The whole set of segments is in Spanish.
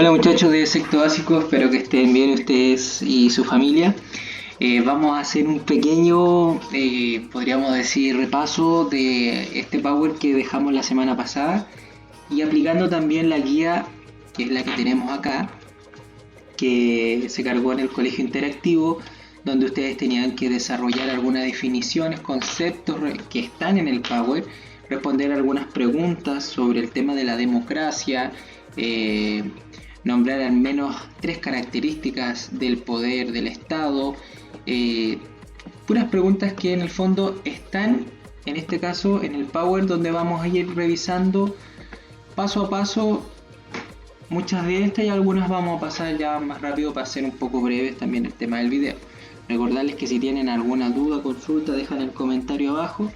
Hola muchachos de Sexto Básico, espero que estén bien ustedes y su familia. Vamos a hacer un pequeño, podríamos decir, repaso de este Power que dejamos la semana pasada y aplicando también la guía, que es la que tenemos acá, que se cargó en el colegio interactivo, donde ustedes tenían que desarrollar algunas definiciones, conceptos que están en el Power, responder algunas preguntas sobre el tema de la democracia, eh, nombrar al menos 3 características del poder del Estado, eh, puras preguntas que en el fondo están, en este caso, en el Power, donde vamos a ir revisando paso a paso muchas de estas y algunas vamos a pasar ya más rápido para ser un poco breves también el tema del video. Recordarles que si tienen alguna duda, consulta, dejan el comentario abajo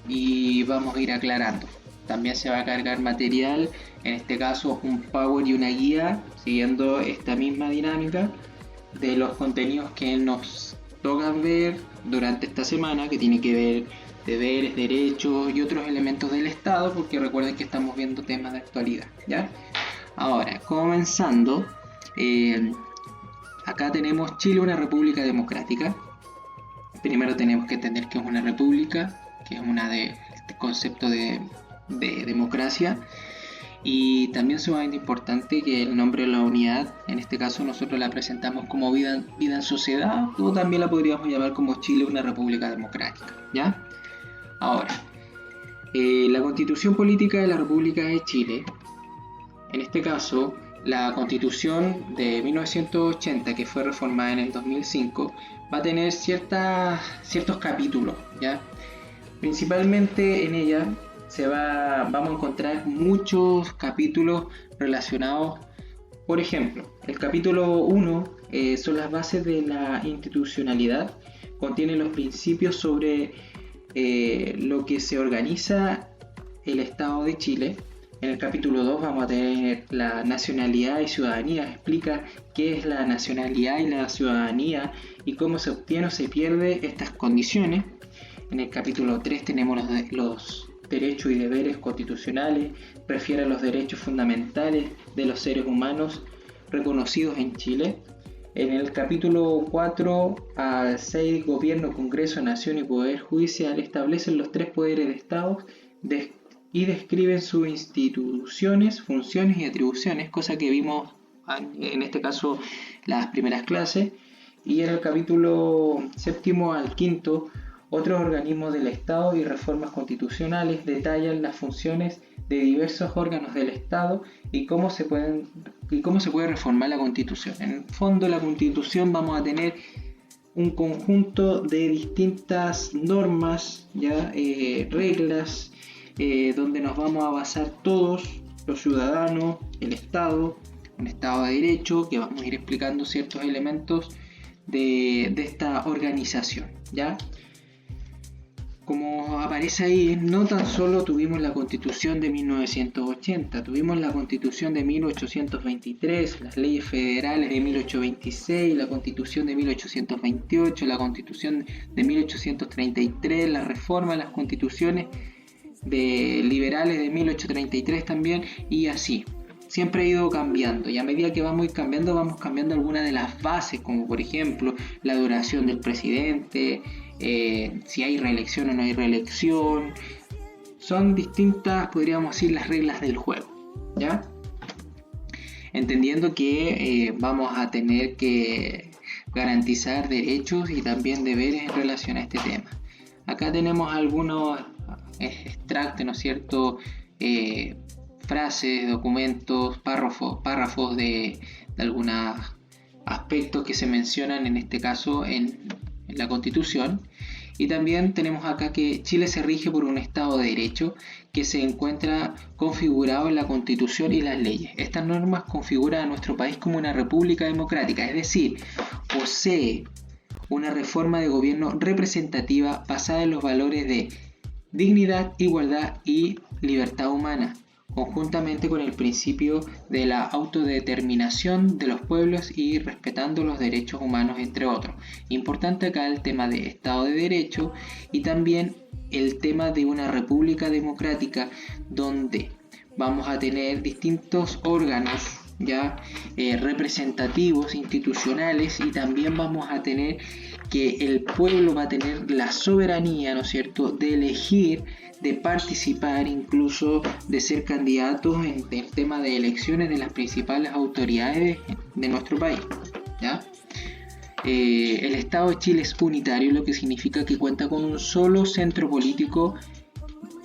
y vamos a ir aclarando. También se va a cargar material, en este caso un Power y una guía, siguiendo esta misma dinámica de los contenidos que nos tocan ver durante esta semana, que tiene que ver deberes, derechos y otros elementos del Estado, porque recuerden que estamos viendo temas de actualidad, ¿ya? Ahora, comenzando, acá tenemos Chile, una república democrática. Primero tenemos que entender que es una república, que es este concepto de democracia. Y también sumamente importante que el nombre de la unidad, en este caso nosotros la presentamos como vida en sociedad, o también la podríamos llamar como Chile, una república democrática, ¿ya? Ahora, la constitución política de la República de Chile, en este caso, la Constitución de 1980, que fue reformada en el 2005, va a tener ciertos capítulos, ¿ya? Principalmente en ella vamos a encontrar muchos capítulos relacionados. Por ejemplo, el capítulo 1 son las bases de la institucionalidad, contiene los principios sobre lo que se organiza el Estado de Chile. En el capítulo 2 vamos a tener la nacionalidad y ciudadanía, explica qué es la nacionalidad y la ciudadanía y cómo se obtiene o se pierde estas condiciones. En el capítulo 3 tenemos los derechos y deberes constitucionales, refiere a los derechos fundamentales de los seres humanos reconocidos en Chile. En el capítulo 4 al 6, Gobierno, Congreso, Nación y Poder Judicial establecen los 3 poderes de Estado y describen sus instituciones, funciones y atribuciones, cosa que vimos en este caso las primeras clases. Y en el capítulo 7 al 5, otros organismos del Estado y reformas constitucionales detallan las funciones de diversos órganos del Estado y cómo se puede reformar la Constitución. En el fondo, la Constitución vamos a tener un conjunto de distintas normas, reglas, donde nos vamos a basar todos los ciudadanos, el Estado, un Estado de Derecho, que vamos a ir explicando ciertos elementos de esta organización, ¿ya? Como aparece ahí, no tan solo tuvimos la Constitución de 1980, tuvimos la Constitución de 1823, las leyes federales de 1826, la Constitución de 1828, la Constitución de 1833, la reforma de las constituciones de liberales de 1833 también, y así. Siempre ha ido cambiando y a medida que vamos cambiando algunas de las bases, como por ejemplo la duración del presidente, si hay reelección o no hay reelección. Son distintas, podríamos decir, las reglas del juego, ¿ya? Entendiendo que vamos a tener que garantizar derechos y también deberes en relación a este tema. Acá tenemos algunos extractos, ¿no es cierto? Frases, documentos, párrafos de algunos aspectos que se mencionan en este caso en la Constitución. Y también tenemos acá que Chile se rige por un Estado de Derecho que se encuentra configurado en la Constitución y las leyes. Estas normas configuran a nuestro país como una república democrática, es decir, posee una reforma de gobierno representativa basada en los valores de dignidad, igualdad y libertad humana, conjuntamente con el principio de la autodeterminación de los pueblos y respetando los derechos humanos, entre otros. Importante acá el tema de Estado de Derecho y también el tema de una república democrática donde vamos a tener distintos órganos ya representativos, institucionales, y también vamos a tener que el pueblo va a tener la soberanía, ¿no es cierto?, de elegir, de participar, incluso de ser candidatos en el tema de elecciones de las principales autoridades de nuestro país, ¿ya? El Estado de Chile es unitario, lo que significa que cuenta con un solo centro político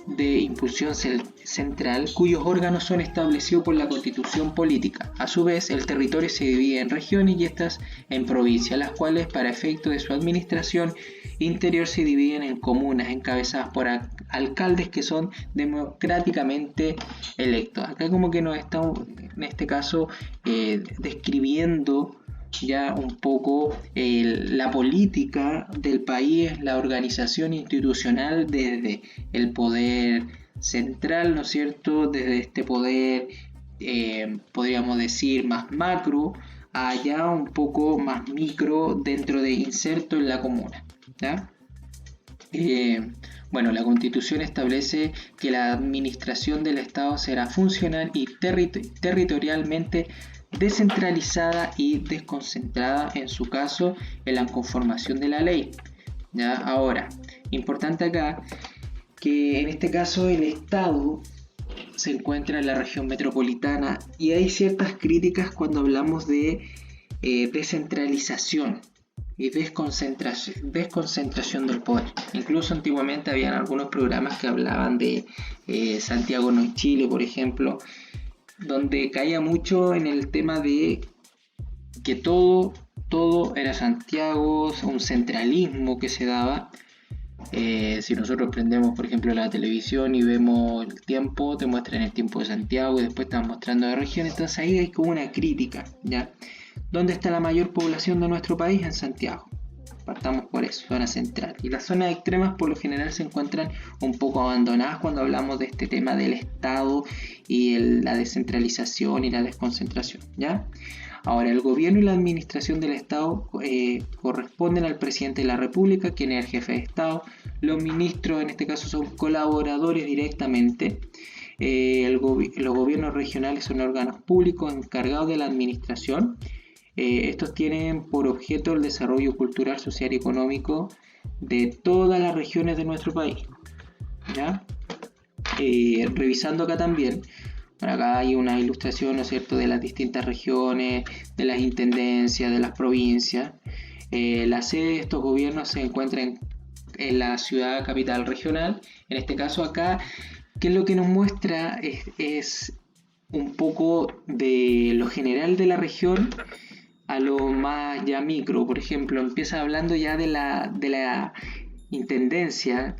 de impulsión central, cuyos órganos son establecidos por la Constitución política. A su vez, el territorio se divide en regiones y estas en provincias, las cuales, para efecto de su administración interior, se dividen en comunas encabezadas por alcaldes que son democráticamente electos. Acá como que nos estamos, en este caso, describiendo ya un poco la política del país, la organización institucional desde el poder central, ¿no es cierto?, desde este poder, podríamos decir, más macro, allá un poco más micro, dentro de inserto en la comuna, ¿ya? Bueno, la Constitución establece que la administración del Estado será funcional y territorialmente descentralizada y desconcentrada, en su caso, en la conformación de la ley. ¿Ya? Ahora, importante acá, que en este caso el Estado se encuentra en la región metropolitana y hay ciertas críticas cuando hablamos de descentralización y desconcentración del poder. Incluso antiguamente habían algunos programas que hablaban de Santiago no es Chile, por ejemplo, donde caía mucho en el tema de que todo era Santiago, un centralismo que se daba. Si nosotros prendemos, por ejemplo, la televisión y vemos el tiempo, te muestran el tiempo de Santiago y después te van mostrando de región, entonces ahí hay como una crítica, ¿ya? ¿Dónde está la mayor población de nuestro país? En Santiago. Partamos por eso, zona central. Y las zonas extremas por lo general se encuentran un poco abandonadas cuando hablamos de este tema del Estado y la descentralización y la desconcentración, ¿ya? Ahora, el gobierno y la administración del Estado corresponden al presidente de la República, quien es el jefe de Estado. Los ministros, en este caso, son colaboradores directamente. Los gobiernos regionales son órganos públicos encargados de la administración. Estos tienen por objeto el desarrollo cultural, social y económico de todas las regiones de nuestro país, ¿ya? Revisando acá también, acá hay una ilustración, ¿no es cierto?, de las distintas regiones, de las intendencias, de las provincias. La sede de estos gobiernos se encuentra en la ciudad capital regional. En este caso acá, ¿qué es lo que nos muestra? Es un poco de lo general de la región a lo más ya micro. Por ejemplo, empieza hablando ya de la intendencia,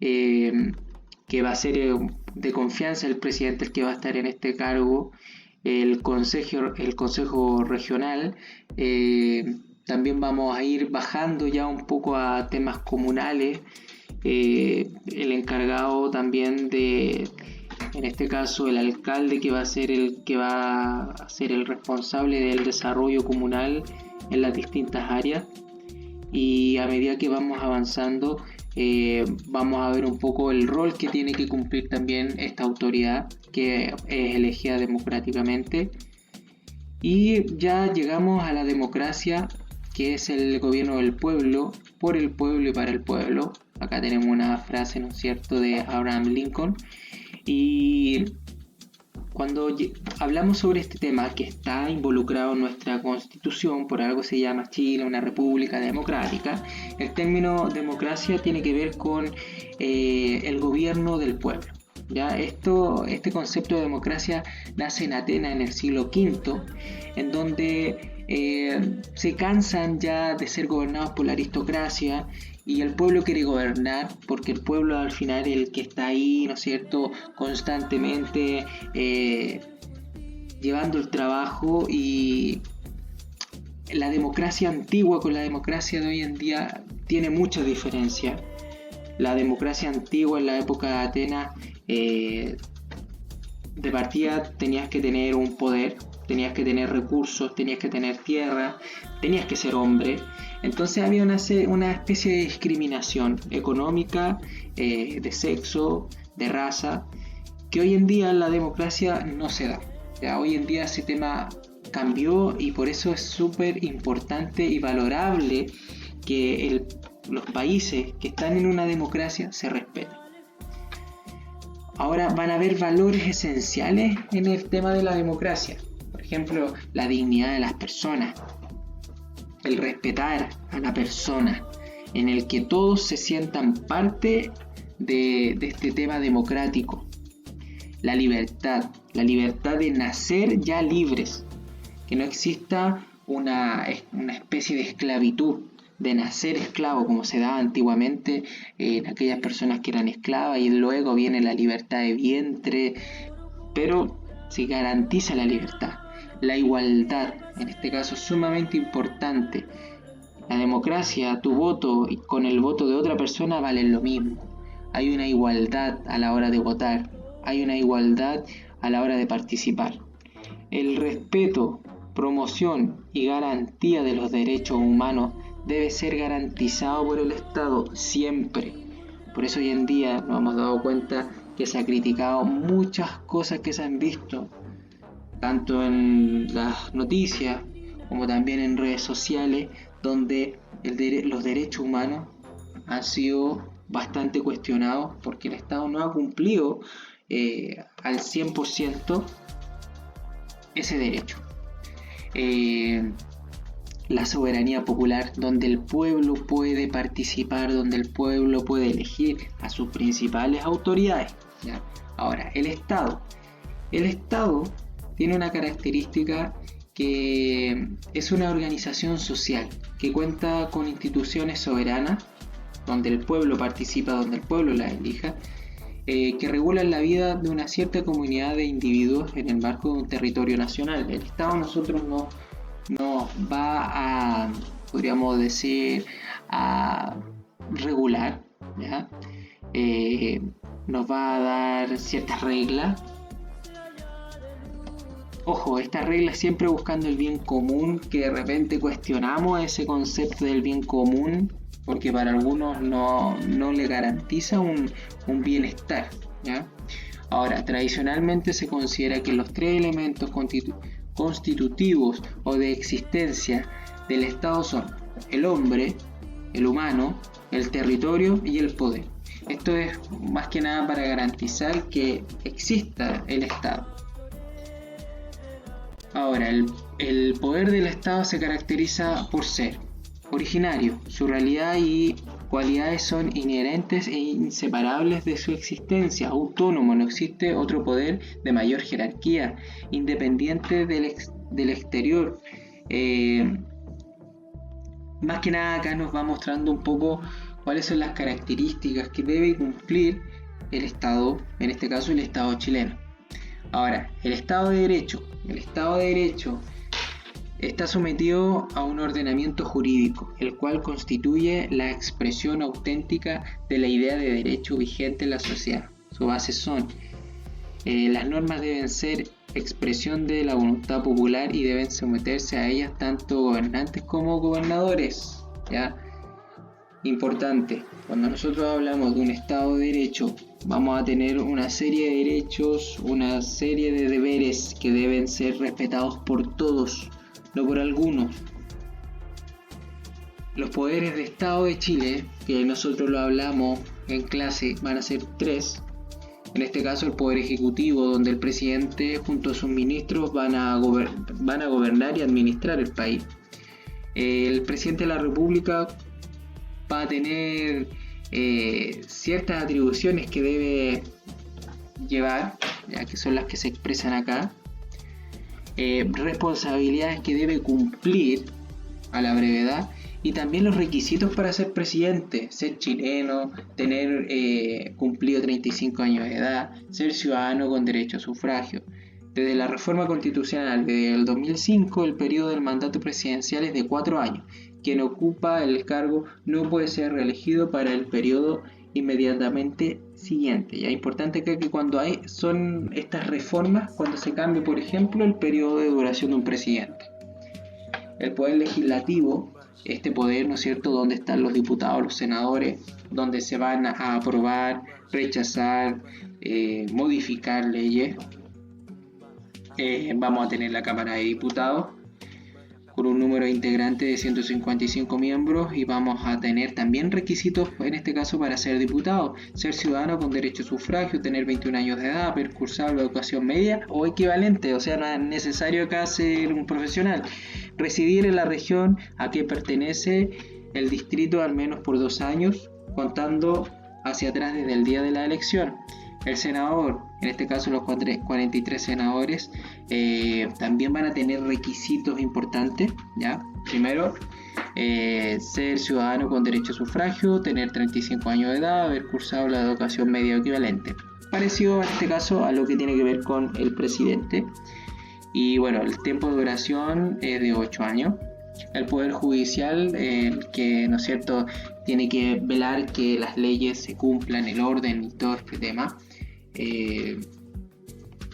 que va a ser de confianza el presidente el que va a estar en este cargo, el consejo regional. También vamos a ir bajando ya un poco a temas comunales, el encargado también de, en este caso, el alcalde, que va a ser el responsable del desarrollo comunal en las distintas áreas. Y a medida que vamos avanzando, vamos a ver un poco el rol que tiene que cumplir también esta autoridad, que es elegida democráticamente. Y ya llegamos a la democracia, que es el gobierno del pueblo, por el pueblo y para el pueblo. Acá tenemos una frase, ¿no es cierto?, de Abraham Lincoln. Y cuando hablamos sobre este tema, que está involucrado en nuestra Constitución, por algo se llama Chile una república democrática, el término democracia tiene que ver con el gobierno del pueblo. ¿Ya? Este concepto de democracia nace en Atenas en el siglo V, en donde se cansan ya de ser gobernados por la aristocracia y el pueblo quiere gobernar, porque el pueblo al final es el que está ahí, ¿no es cierto?, constantemente llevando el trabajo. Y la democracia antigua con la democracia de hoy en día tiene mucha diferencia. La democracia antigua en la época de Atenas, de partida tenías que tener un poder, tenías que tener recursos, tenías que tener tierra, tenías que ser hombre. Entonces había una especie de discriminación económica, de sexo, de raza, que hoy en día en la democracia no se da. Ya, hoy en día ese tema cambió y por eso es súper importante y valorable que los países que están en una democracia se respeten. Ahora van a haber valores esenciales en el tema de la democracia. Por ejemplo, la dignidad de las personas, el respetar a la persona, en el que todos se sientan parte de este tema democrático. La libertad de nacer ya libres, que no exista una especie de esclavitud, de nacer esclavo como se daba antiguamente en aquellas personas que eran esclavas, y luego viene la libertad de vientre, pero se garantiza la libertad. La igualdad, en este caso, es sumamente importante. La democracia, tu voto y con el voto de otra persona valen lo mismo. Hay una igualdad a la hora de votar, hay una igualdad a la hora de participar. El respeto, promoción y garantía de los derechos humanos debe ser garantizado por el Estado siempre. Por eso hoy en día nos hemos dado cuenta que se ha criticado muchas cosas que se han visto, tanto en las noticias como también en redes sociales, donde los derechos humanos han sido bastante cuestionados porque el Estado no ha cumplido al 100% ese derecho. La soberanía popular, donde el pueblo puede participar, donde el pueblo puede elegir a sus principales autoridades, ¿ya? Ahora, el Estado tiene una característica que es una organización social que cuenta con instituciones soberanas, donde el pueblo participa, donde el pueblo las elija, que regulan la vida de una cierta comunidad de individuos en el marco de un territorio nacional. El Estado nosotros no va a, podríamos decir, a regular, ¿ya? Nos va a dar ciertas reglas. Ojo, estas reglas siempre buscando el bien común, que de repente cuestionamos ese concepto del bien común, porque para algunos no le garantiza un bienestar, ¿ya? Ahora, tradicionalmente se considera que los tres elementos constitutivos o de existencia del Estado son el hombre, el humano, el territorio y el poder. Esto es más que nada para garantizar que exista el Estado. Ahora, el poder del Estado se caracteriza por ser originario, su realidad y cualidades son inherentes e inseparables de su existencia, autónomo, no existe otro poder de mayor jerarquía, independiente del exterior. Más que nada acá nos va mostrando un poco cuáles son las características que debe cumplir el Estado, en este caso el Estado chileno. Ahora, el Estado de Derecho está sometido a un ordenamiento jurídico, el cual constituye la expresión auténtica de la idea de derecho vigente en la sociedad. Sus bases son: las normas deben ser expresión de la voluntad popular y deben someterse a ellas tanto gobernantes como gobernadores, ¿ya? Importante, cuando nosotros hablamos de un Estado de Derecho, vamos a tener una serie de derechos, una serie de deberes que deben ser respetados por todos, no por algunos. Los poderes de Estado de Chile, que nosotros lo hablamos en clase, van a ser 3. En este caso el Poder Ejecutivo, donde el presidente junto a sus ministros van a gobernar y administrar el país. El presidente de la República va a tener ciertas atribuciones que debe llevar, ya que son las que se expresan acá, responsabilidades que debe cumplir a la brevedad, y también los requisitos para ser presidente: ser chileno, tener cumplido 35 años de edad, ser ciudadano con derecho a sufragio. Desde la reforma constitucional del 2005, el periodo del mandato presidencial es de 4 años. Quien ocupa el cargo no puede ser reelegido para el periodo inmediatamente siguiente. Ya es importante que cuando son estas reformas, cuando se cambie, por ejemplo, el periodo de duración de un presidente. El poder legislativo, este poder, ¿no es cierto?, donde están los diputados, los senadores, donde se van a aprobar, rechazar, modificar leyes. Vamos a tener la Cámara de Diputados con un número de integrantes de 155 miembros y vamos a tener también requisitos, en este caso para ser diputado: ser ciudadano con derecho a sufragio, tener 21 años de edad, haber cursado la educación media o equivalente, o sea, no es necesario acá ser un profesional, residir en la región a que pertenece el distrito al menos por 2 años, contando hacia atrás desde el día de la elección. El senador, en este caso los 43 senadores, también van a tener requisitos importantes, ¿ya? Primero, ser ciudadano con derecho a sufragio, tener 35 años de edad, haber cursado la educación media equivalente. Parecido en este caso a lo que tiene que ver con el presidente. Y bueno, el tiempo de duración es de 8 años. El Poder Judicial, que, ¿no es cierto?, tiene que velar que las leyes se cumplan, el orden y todo este tema,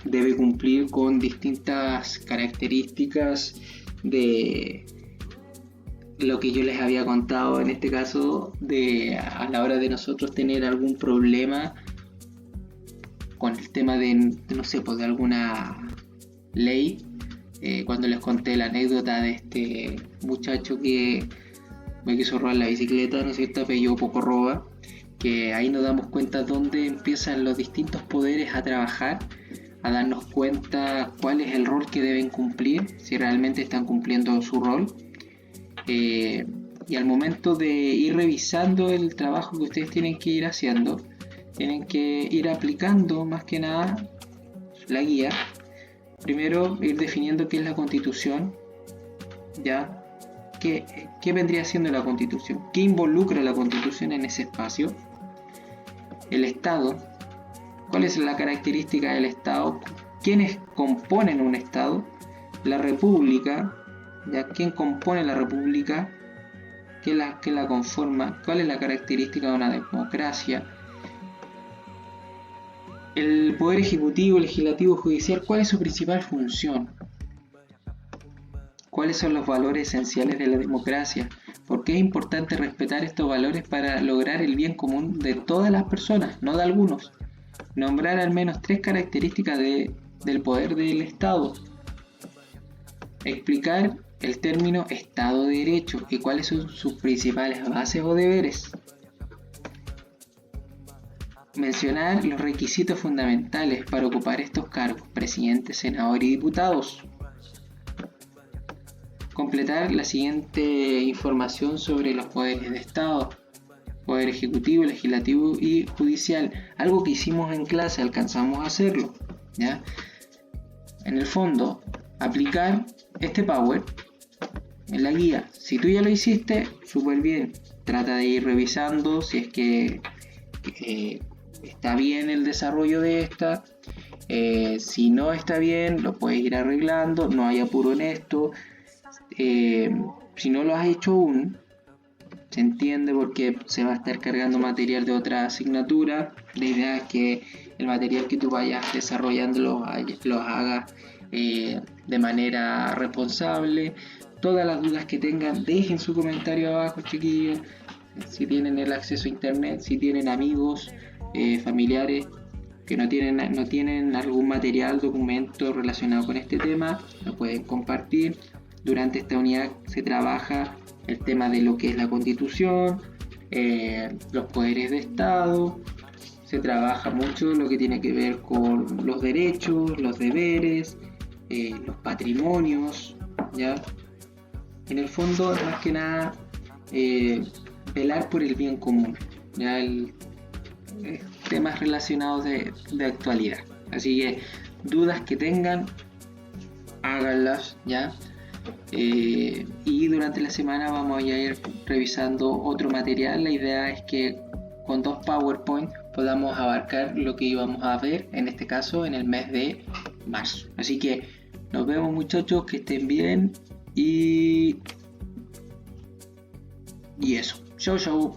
debe cumplir con distintas características de lo que yo les había contado, en este caso, a la hora de nosotros tener algún problema con el tema de no sé, pues de alguna ley. Cuando les conté la anécdota de este muchacho que me quiso robar la bicicleta, ¿no es cierto?, apellido Poco Roba, que ahí nos damos cuenta dónde empiezan los distintos poderes a trabajar, a darnos cuenta cuál es el rol que deben cumplir, si realmente están cumpliendo su rol, y al momento de ir revisando el trabajo que ustedes tienen que ir haciendo, tienen que ir aplicando más que nada la guía. Primero, ir definiendo qué es la Constitución, ¿ya? ¿Qué vendría siendo la Constitución? ¿Qué involucra la Constitución en ese espacio? El Estado. ¿Cuál es la característica del Estado? ¿Quiénes componen un Estado? La República, ¿ya? ¿Quién compone la República? ¿Qué la conforma? ¿Cuál es la característica de una democracia? El Poder Ejecutivo, Legislativo, Judicial, ¿cuál es su principal función? ¿Cuáles son los valores esenciales de la democracia? ¿Por qué es importante respetar estos valores para lograr el bien común de todas las personas, no de algunos? Nombrar al menos 3 características del poder del Estado. Explicar el término Estado de Derecho y cuáles son sus principales bases o deberes. Mencionar los requisitos fundamentales para ocupar estos cargos: presidente, senador y diputados. Completar la siguiente información sobre los poderes de Estado: poder ejecutivo, legislativo y judicial. Algo que hicimos en clase, alcanzamos a hacerlo, ¿ya? En el fondo, aplicar este power en la guía. Si tú ya lo hiciste, súper bien. Trata de ir revisando si es que está bien el desarrollo de esta. Si no está bien, lo puedes ir arreglando, no hay apuro en esto. Si no lo has hecho aún, se entiende porque se va a estar cargando material de otra asignatura. La idea es que el material que tú vayas desarrollando lo hagas de manera responsable. Todas las dudas que tengan, dejen su comentario abajo, chiquillos. Si tienen el acceso a internet, si tienen amigos, familiares que no tienen algún material, documento relacionado con este tema, lo pueden compartir. Durante esta unidad se trabaja el tema de lo que es la Constitución, los poderes de Estado, se trabaja mucho lo que tiene que ver con los derechos, los deberes, los patrimonios, ¿ya? En el fondo, más que nada, velar por el bien común, ¿ya? Temas relacionados de actualidad. Así que dudas que tengan, háganlas, ¿ya? Y durante la semana vamos a ir revisando otro material. La idea es que con 2 PowerPoint podamos abarcar lo que íbamos a ver, en este caso en el mes de marzo. Así que nos vemos, muchachos, que estén bien y eso. Chau.